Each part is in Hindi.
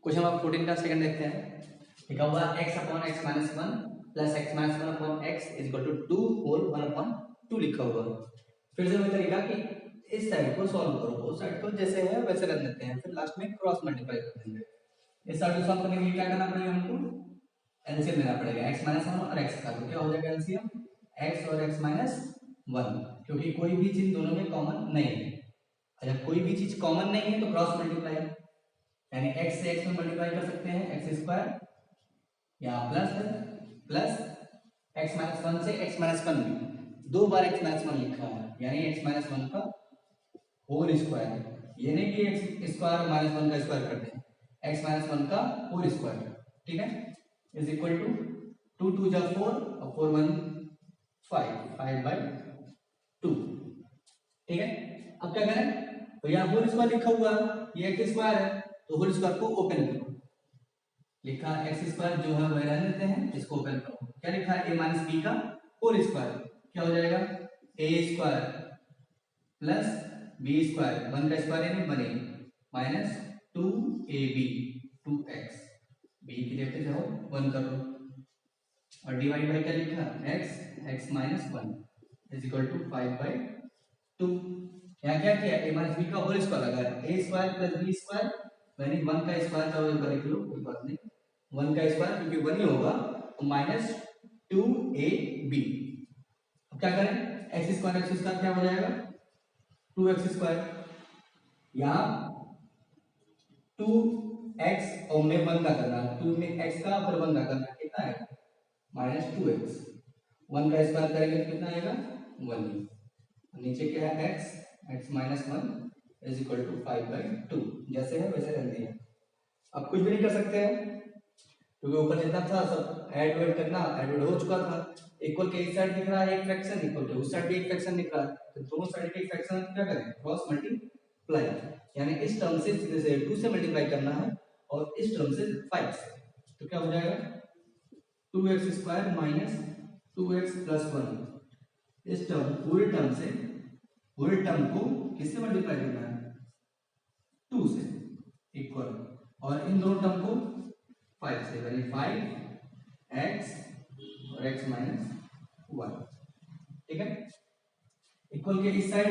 क्वेश्चन नंबर 14 का सेकंड देखते हैं। लिखा हुआ x upon x minus one plus x minus one upon x is equal to two whole one upon two लिखा हुआ। फिर से वही तरीका कि इस साइड को सॉल्व करो, उस साइड को जैसे है वैसे रख देते हैं, फिर लास्ट में क्रॉस मल्टीप्लाई कर देंगे। इस साइड को सॉल्व करने के लिए क्या करना पड़ेगा हमको, एलसीएम लेना पड़ेगा x माइनस वन और x का। तो क्या हो जाएगा एलसीएम x और x माइनस वन, क्योंकि कोई भी चीज दोनों में कॉमन नहीं है। जब कोई भी चीज कॉमन नहीं है तो क्रॉस मल्टीप्लाई, यानी x से x में मल्टीप्लाई कर सकते हैं एक्स स्क्वायर, यहाँ प्लस है प्लस x माइनस वन से x माइनस वन भी दो बार x माइनस वन लिखा है, यानी x माइनस वन का होल स्क्वायर। ये नहीं कि x स्क्वायर माइनस वन का स्क्वायर कर दें, x माइनस वन का होल स्क्वायर, ठीक है, is equal to two two जा फोर और four one five, five by two, ठीक है। अब क्या करें, तो यहाँ होल स्क्वायर लिखा हुआ है, ये एक्स स्क्वायर है तो होल स्क्वायर को ओपन करो। लिखा एक्स स्क्वायर जो है वह रहने देते हैं, इसको ओपन करो। क्या लिखा है, ए माइनस बी का होल स्क्वायर, क्या हो जाएगा A square plus B square, one का स्क्वायर यानी बने minus two A B two X, B की जगह जाओ वन करो और डिवाइड बाई क्या लिखा x, x minus one is equal to five by two. यहाँ क्या किया, ए माइनस बी का होल स्क्वायर लगा है, a square plus B square यानी वन का स्क्वायर चाहो एक बार लिख लो, कोई बात नहीं, वन का स्क्वायर क्योंकि वन ही होगा तो माइनस टू ए बी। अब क्या करें, एक्स स्क्वायर क्या हो जाएगा टू एक्स स्क्वायर, यहाँ टू एक्स और में वन का करना, टू में एक्स का फिर वन का करना, कितना आएगा माइनस टू एक्स, वन का स्क्वायर करेंगे तो कितना आएगा वन ही, नीचे क्या है x, x minus one is equal to five by two, जैसे है वैसे रख दिया। अब कुछ भी नहीं कर सकते हैं क्योंकि ऊपर जितना था सब ऐड वेड करना, ऐड वेड हो चुका था। इक्वल के इस साइड दिख रहा है एक फ्रैक्शन, इक्वल के उस साइड भी एक फ्रैक्शन दिख रहा है, तो दोनों साइड के एक फ्रैक्शन क्या करें क्रॉस मल्टीप्लाई, यानी इस टर्म से सीधे से 2 से मल्टीप्लाई करना है और इस टर्म से 5 से, तो क्या हो जाएगा 2x square minus 2x plus 1। इस टर्म पूरे टर्म को किससे मल्टीप्लाई करना है 2 से इक्वल, और इन दोनों टर्म को 5 से, यानी 5x और x माइनस 1, ठीक है। इक्वल के इस साइड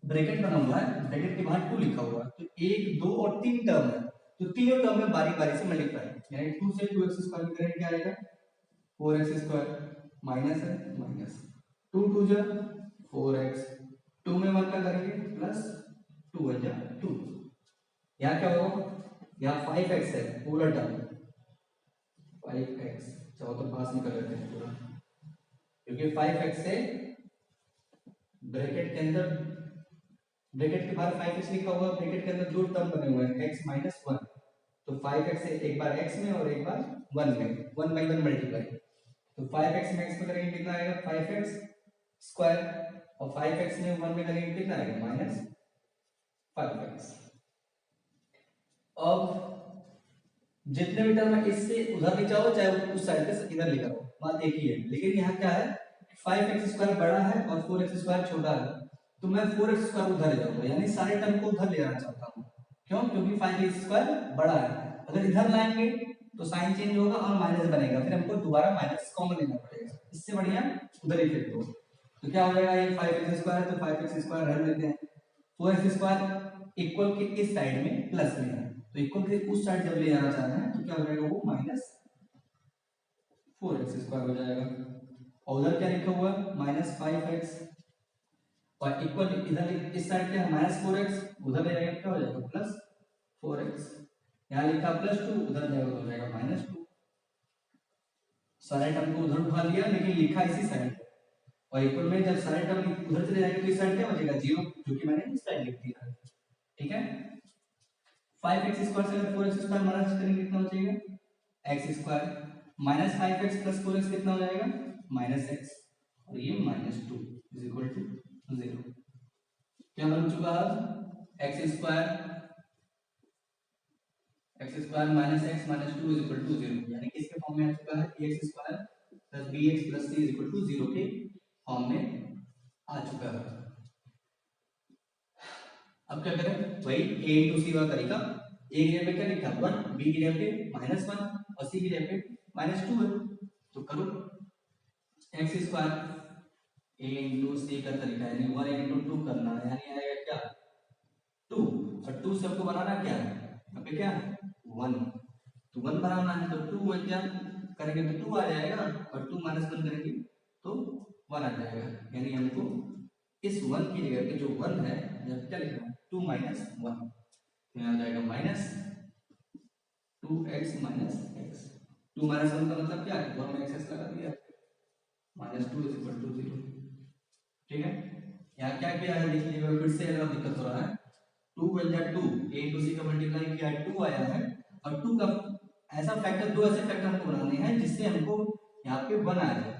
ब्रैकेट बना हुआ है, ब्रैकेट के बाहर 2 लिखा हुआ है, तो 1 2 और 3 टर्म है, तो तीनों टर्म में बारी बारी से मल्टीप्लाई, यानी 2 से 2x स्क्वायर करेंगे क्या आएगा 4x स्क्वायर माइनस है माइनस 2 2 जा 4x, 2 में 1 का करेंगे प्लस 2 1 जा 2, यहाँ क्या होगा, यहाँ 5x है पूरा टर्म 5x, चाहो तो पास में कर लेते हैं पूरा, क्योंकि 5x से ब्रैकेट के अंदर, ब्रैकेट के बाहर 5x लिखा हुआ, ब्रैकेट के अंदर दो टर्म बने हुए हैं x माइनस वन, तो 5x से एक बार x में और एक बार 1 में, 1 बाई 1 मल्टीप्लाई, तो 5x में x में करेंगे कितना आएगा 5x स्क्वायर, और 5x में 1 में करेंगे कितना आएगा माइनस 5x। अब जितने भी टर्म है इससे उधर ले जाओ चाहे उस साइड से इधर लेकर आओ, बात एक ही है, लेकिन यहाँ क्या है 5x स्क्वायर बड़ा है और 4x स्क्वायर छोटा है, तो मैं 4x स्क्वायर उधर ले जाऊंगा, यानी सारे टर्म को उधर ले जाना चाहता हूँ, क्यों, क्योंकि 5x स्क्वायर बड़ा है, अगर इधर लाएंगे तो साइन चेंज होगा और माइनस बनेगा, फिर हमको दोबारा माइनस कॉमन लेना पड़ेगा, इससे बढ़िया उधर ही फेंक दो। तो क्या हो जाएगा, ये 5x स्क्वायर है तो 5x स्क्वायर रख लेते हैं, 4x स्क्वायर इक्वल के इस साइड में प्लस में है, तो इक्वल के उस साइड जब ले जाना चाहते हैं तो क्या हो जाएगा वो माइनस 4x स्क्वायर हो जाएगा, और उधर क्या लिखा हुआ है माइनस 5x, और इक्वल इधर इस साइड क्या है माइनस 4x, उधर ले जाएगा क्या हो जाएगा प्लस 4x, यहाँ लिखा प्लस 2 उधर जाएगा तो हो जाएगा माइनस 2, सारे टर्म को उधर उठा लिया लेकिन लिखा इसी साइड, और इक्वल में जब सारे टर्म उधर चले जाएंगे तो इस साइड क्या बचेगा 0, जो कि मैंने इस साइड लिख दिया है, ठीक है। 5x स्क्वायर से अगर 4x स्क्वायर माइनस करेंगे कितना हो जाएगा x square minus 5x plus 4x कितना हो जाएगा माइनस x, और ये माइनस 2 इज इक्वल टू 0। क्या बन चुका है x square minus x minus 2 is equal to 0, यानी किसके फॉर्म में आ चुका है ax square plus bx plus c is equal to 0 के फॉर्म में आ चुका है। अब क्या करें, वही ए इंटू सी वाला तरीका। ए की जगह पे क्या लिखा 1, बी की जगह पे -1 और सी की जगह पे -2 है। तो करो एक्स स्क्वायर ए इंटू सी का तरीका, यानी 1 इंटू 2 करना, यानी आएगा क्या 2, और 2 से हमको बनाना क्या है, यहाँ पे क्या 1, तो 1 बनाना है, तो 2 1 जा करेंगे तो 2 आ जाएगा, और 2 -1 करेंगे तो 1 आ जाएगा। यानी हमको इस 1 की जगह पे जो 1 है यहाँ पे क्या लिखना है 2 - 1, तो यहाँ आ जाएगा -2x - x। 2 - 1 का मतलब क्या है, दोनों में एक्स लगा दिया, -2 = 0। ठीक है, यहाँ क्या किया है देख लीजिएगा, फिर से अगर दिक्कत हो रहा है, 2 1 जा 2, a into c का मल्टीप्लाई किया है 2 आया है, और 2 का ऐसा फैक्टर, दो ऐसे फैक्टर हमको बनाने हैं जिससे हमको यहाँ पे 1 आ जाए।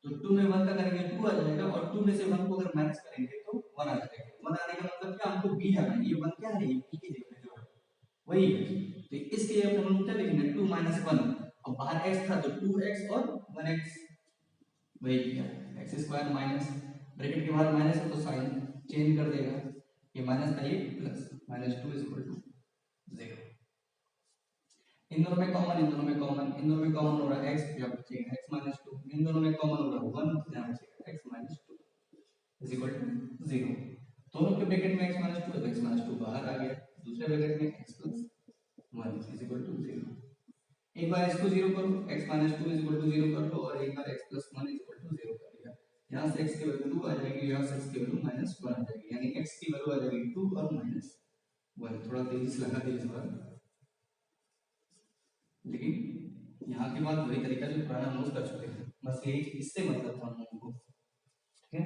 तो 2 में 1 का करेंगे 2 आ जाएगा, और 2 में से 1 को अगर माइनस करेंगे तो 1 आ जाएगा। 1 आने का मतलब क्या, हमको b जाना है, ये 1 क्या है, ये b की जगह पे जो है वही है। तो इसके लिए हम क्या लिखेंगे 2 - 1, और बाहर x था तो 2x और 1x, वही किया एक्स स्क्वायर माइनस, ब्रैकेट के बाद माइनस है तो साइन चेंज कर देगा, ये माइनस था ये प्लस, -2 = 0। इन दोनों में कॉमन, इन दोनों में कॉमन, इन दोनों में कॉमन हो रहा है x, यहाँ बचेगा x - 2, इन दोनों में कॉमन हो रहा है 1, यहाँ बचेगा x - 2 = 0। दोनों के ब्रैकेट में x - 2 है तो x - 2 बाहर आ गया, दूसरे ब्रैकेट में x + 1 = 0। एक बार इसको 0 करो, x - 2 = 0 कर लो, और एक बार x + 1 = 0 कर दिया। यहाँ से x की वैल्यू 2 आ जाएगी, यहाँ से x की वैल्यू -1 आ जाएगी, यानी x की वैल्यू आ जाएगी 2 और -1। थोड़ा तेजी से लगा दीजिए इस बार, लेकिन यहाँ के बाद वही तरीका जो पुराना हम यूज कर चुके हैं, बस यही इससे मतलब था हम लोगों को। ठीक है,